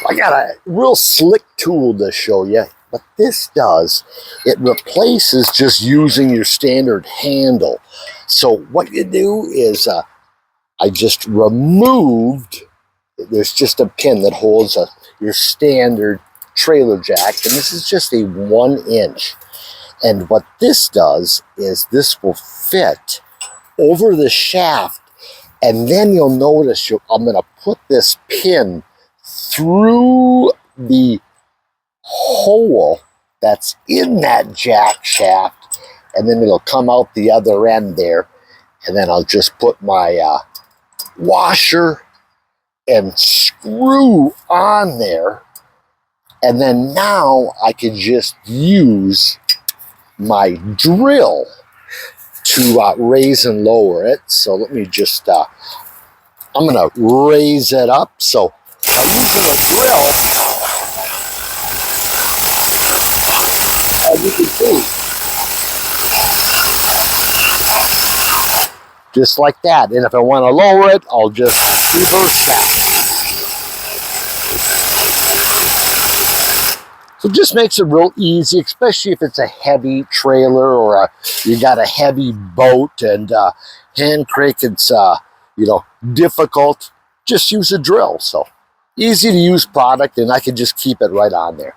I got a real slick tool to show you. What this does, it replaces just using your standard handle. So what you do is, I just removed, there's just a pin that holds your standard trailer jack, and this is just a 1 inch. And what this does is this will fit over the shaft, and then you'll notice I'm going to put this pin through the hole that's in that jack shaft, and then it'll come out the other end there, and then I'll just put my washer and screw on there, and then now I can just use my drill to raise and lower it. So let me just I'm gonna raise it up. So by using a drill, as you can see, just like that. And if I want to lower it, I'll just reverse that. So it just makes it real easy, especially if it's a heavy trailer or you got a heavy boat and hand crank, it's difficult. Just use a drill. So easy to use product, and I can just keep it right on there.